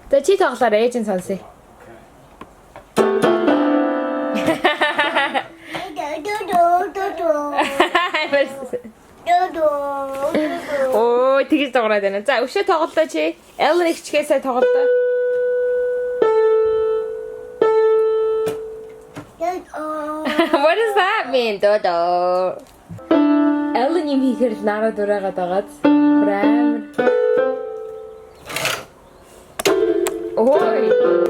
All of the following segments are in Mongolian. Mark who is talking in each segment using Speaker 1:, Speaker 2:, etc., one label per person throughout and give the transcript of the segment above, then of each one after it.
Speaker 1: За чи тоглоорой ээж нь сонсъё. Оо тэгж тоглоод байна. За өшөө тоглолоо чи. Ellen ихчгээсээ тоглолоо. What does that mean? Dodo. Ellen юм хийхээр Nara дураагаад байгаад. Брэм. Ой,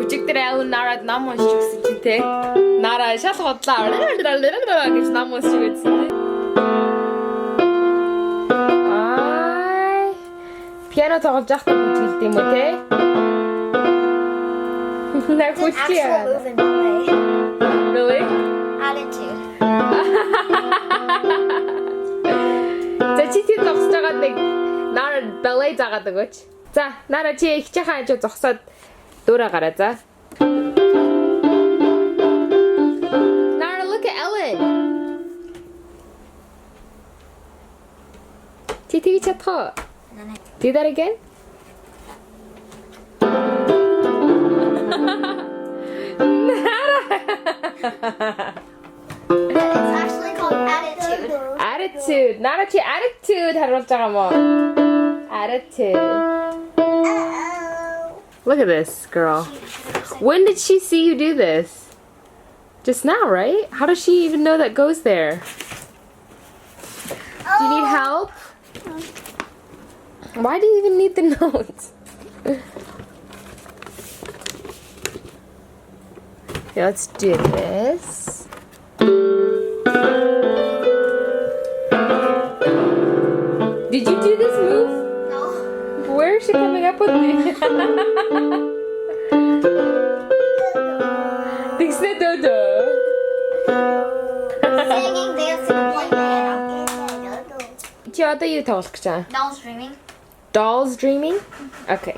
Speaker 1: үчигдэр Ellen Nara нам уншиж өгсөн чи те. Nara шал хотлаа. Гэж нам уншиж өгсөн. Piano тоглож байхдаа бүжгэлд юм уу те? Нэг бүжгий яа. Really?
Speaker 2: Attitude.
Speaker 1: За чи тийм зогсож байгаа нэг Nara ballet заагаад өгөөч. За Nara чи ихчийн хажуу зогсоод дөрөө гараа за. Nara look at Ellen. Чи тэгж чадах уу? Do that again.
Speaker 2: It's actually called attitude.
Speaker 1: Attitude. Nara чи attitude харуулж байгаа мó. Attitude. Look at this girl. When did she see you do this? Just now, right? How does she even know that goes there? Do you need help? Why do you even need the notes? Okay, let's do this. Did you do this move?
Speaker 2: No.
Speaker 1: Where is she coming up with this? Thanks na dodo.
Speaker 2: Singing, dancing, playing.
Speaker 1: Чи одоо юу тоглох гэж байна?
Speaker 2: Dolls dreaming.
Speaker 1: Dolls dreaming? Okay.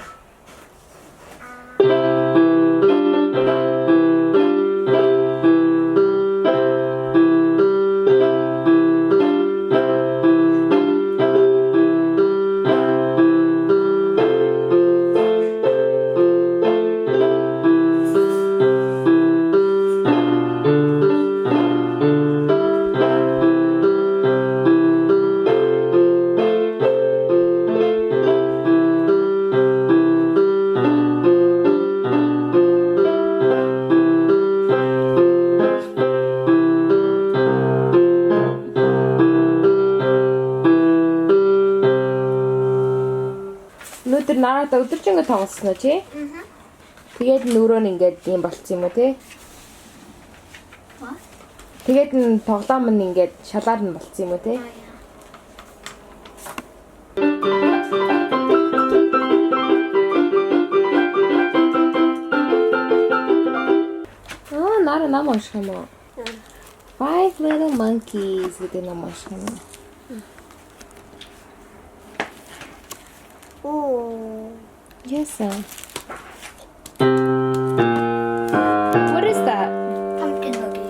Speaker 1: Өнөөдөр Nara-та өдөржингөө тоглосноо чи? Тэгээд нүрөө нь ингээд юм болцсон юм уу те?
Speaker 2: What?
Speaker 1: Тэгээд н тоглоом нь ингээд шалаар нь болцсон юм уу те? Oh, Nara нам унших юм уу? Five little monkeys гэдэг нам унших юм уу?
Speaker 2: Ooh.
Speaker 1: Yes, sir. What is that?
Speaker 2: Pumpkin cookie.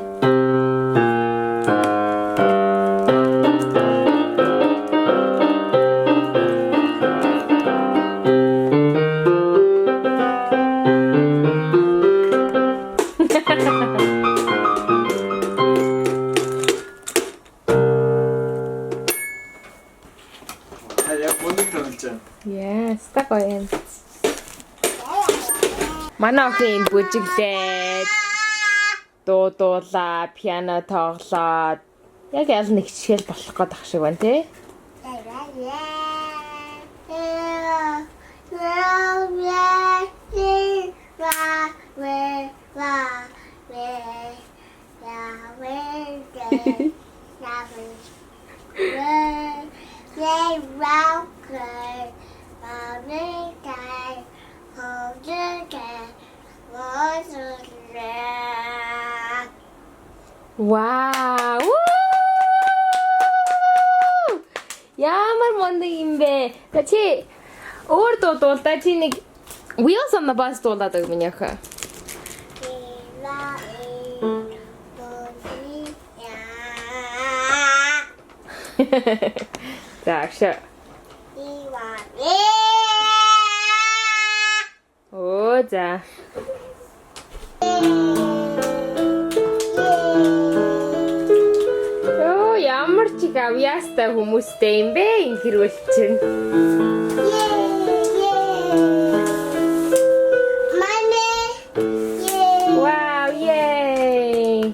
Speaker 2: Yes, так olyan. Манай охин бүжиглээд дуудуулаа, пиано тоглоод яг аль нэг хичээл болох гээд ах шиг байна тий. Wow! Woo! Ямар мондөг юм бэ? Та чи өөр дуудуулдаа чи нэг Wheels on the Bus дуулаад өг миний охин. Так, шо. Оо,
Speaker 1: за. Оо ямар ч их авьяастай хүмүүстэй юм бэ энэ хэрүүл чинь. Wow, yay!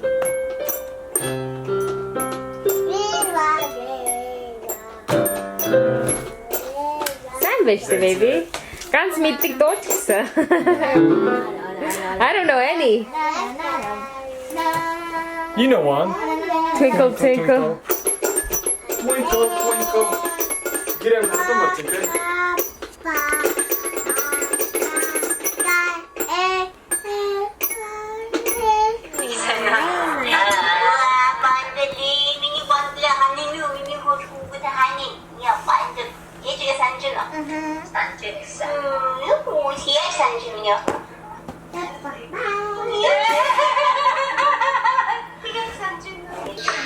Speaker 1: Сайн биш үү, baby? Ганц мэддэг дуу ч гэсэн. I don't know any.
Speaker 3: You know one.
Speaker 1: Twinkle, twinkle.
Speaker 3: Twinkle, twinkle. Get him so much, okay?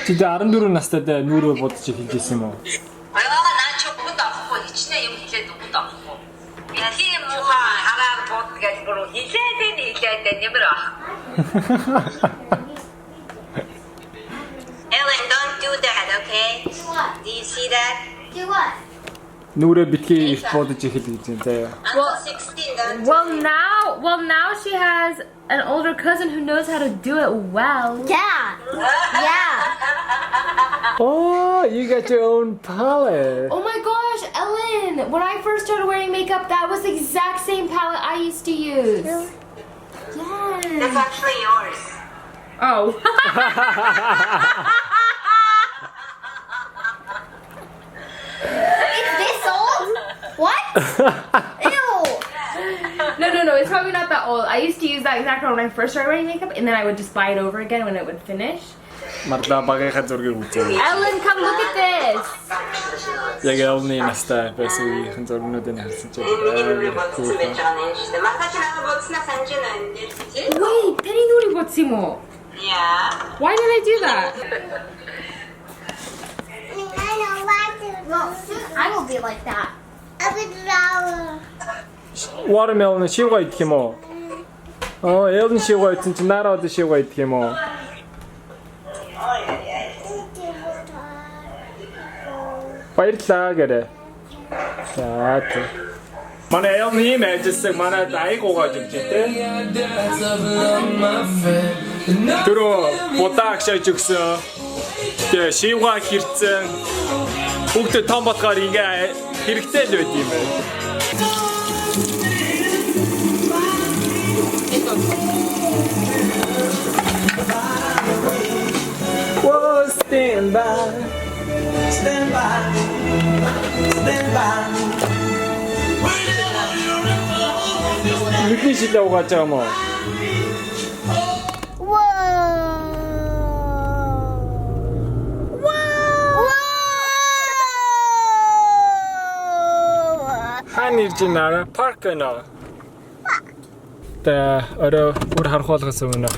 Speaker 3: 진짜 14 났을 때 누구를 бодож эхэлж ирсэн юм уу?
Speaker 4: Ойгоогоо наа чи бүгд авахгүй хичнээн юм хэлээд бүгд авахгүй. Би тийм муха хараад бод гэж бүр хэлээд нэмэр аа. Ellen, don't do that, okay? Do you see that?
Speaker 2: Do what?
Speaker 3: 누구를 битгий их бодож эхэл гэж юм заяа.
Speaker 4: Until 16, don't
Speaker 1: Well now she has an older cousin who knows how to do it well.
Speaker 2: Yeah. Yeah.
Speaker 3: Oh, you got your own palette.
Speaker 1: Oh my gosh, Ellen! When I first started wearing makeup, that was the exact same palette I used to use.
Speaker 4: That's
Speaker 1: Yes.
Speaker 4: actually yours.
Speaker 1: Oh.
Speaker 2: It's this old? What? Ew.
Speaker 1: No. It's probably not that old. I used to use that exact one when I first started wearing makeup, and then I would just buy it over again when it would finish.
Speaker 3: Марла багийнхаа зургийг үзээ.
Speaker 1: Ellen, come look at this.
Speaker 3: Яг Элны настай байсан үеийнхэн зургнуудыг харсан чинь
Speaker 4: Миний бодсон байж байгаа юм шүү дээ. Махач надад бодсноо санаж байна энэ дээр тий?
Speaker 1: Wait, Penny Nuri botsimo.
Speaker 4: Yeah.
Speaker 1: Why did I do that?
Speaker 2: Well, soon I will be like that.
Speaker 3: Watermelon шив가 идэх юм уу? Элн шив가 идсэн чинь Nara одоо шив가 идэх юм уу? Баярлалаа гэрэ. За тий. Манай Элн ийм ажилласан манай айгуугаа живж дээ. Түрүү будаа агшааж өгсөн. Тэгээ шивга хэрцэн. Бүгд том болохоор ингээ хэрэгтэй л байд юм байна. Whoa, stand by. Stand by. Stand by. Мэдээж л угааж байгаа юм уу? Хаана ирж байна? Парк байна. Тэ орой бүр харах болгосон өмнө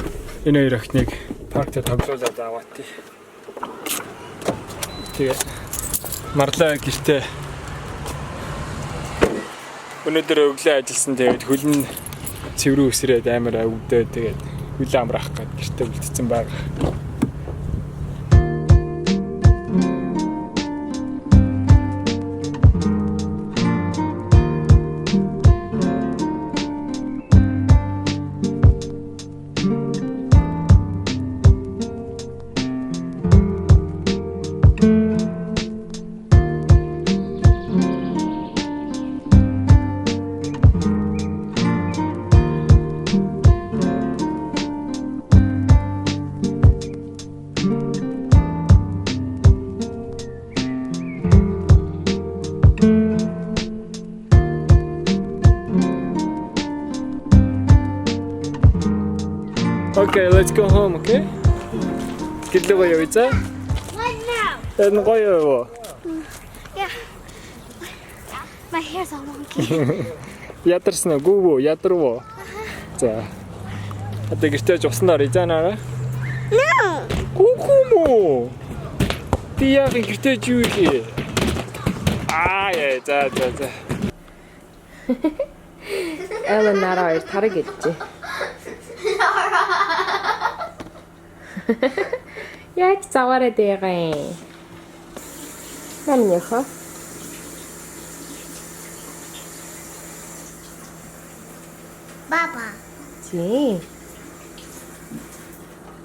Speaker 3: энэ хоёр охиныг паркт тоглуулаад аваад тий. Тэгээ Марла гэртээ өнөөдөр өглөө ажилласан. Тэгээд хөлн цэврүү өсрээд амар өвдөө. Тэгээд хөл амрах гээд гэртээ үлдсэн байгаа. Okay, let's go home, okay? Гэлээ гоё явъя.
Speaker 2: What now?
Speaker 3: Энэ гоё юу?
Speaker 2: Yeah. My hair's all wonky.
Speaker 3: Ядарсан уу? Гүүв үү? Ядарв уу? За. Одоо гэртээ жуснаар изаанаа.
Speaker 2: No.
Speaker 3: Гүүхүү. Ти яг гэртээ юу ихе? Аа яа за.
Speaker 1: Ellen Nara хоёр тараг гэдэж. Яаж заваараа дээгэн. Маньяха.
Speaker 5: Баба.
Speaker 1: Тий.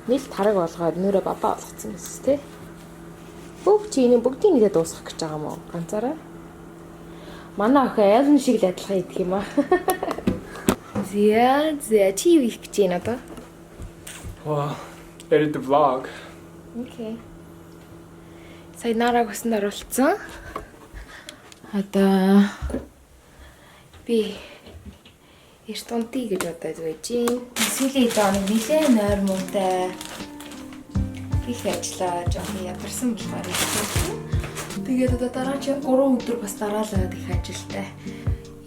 Speaker 1: Нийл тараг болгоод нөрөө бабаа болгоцсон биз тээ. Бүгдийг нэгэ дуусгах гэж байгаа юм уу? Ганцаараа. Манай охин Ellen шиг л адилхан идэх юм аа. Зэ чи юу их гэж байна одоо?
Speaker 3: Wow. Edit the vlog.
Speaker 1: Окей. Сая Нараг өсөнд оруулсан. Одоо би эртунти гэж бодож байж гин. Сүүлийн доо нэлээ нойр муутай. Их ажиллаа жоохон ядарсан болохоор ирсэн. Тэгээд одоо дараа чи 3 өдөр бас дараалаад их ажилтай.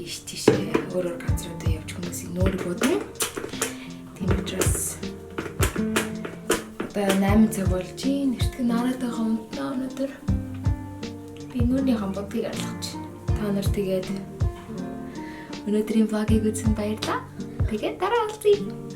Speaker 1: Иш тийшээ өөрөөр газруудаа явж хүмүүсийг нөөрөг бодно. Тийм учраас одоо 8 цаг болж гин. Эртхэн Наратайгаа унтнаа өнөөдөр. Би нүрийн хамбодгийг арилгаж. Та нар тэгээд өнөөдрийн vlog-ыг үзсэн баярлалаа. Тэгээд дараа уулзъя.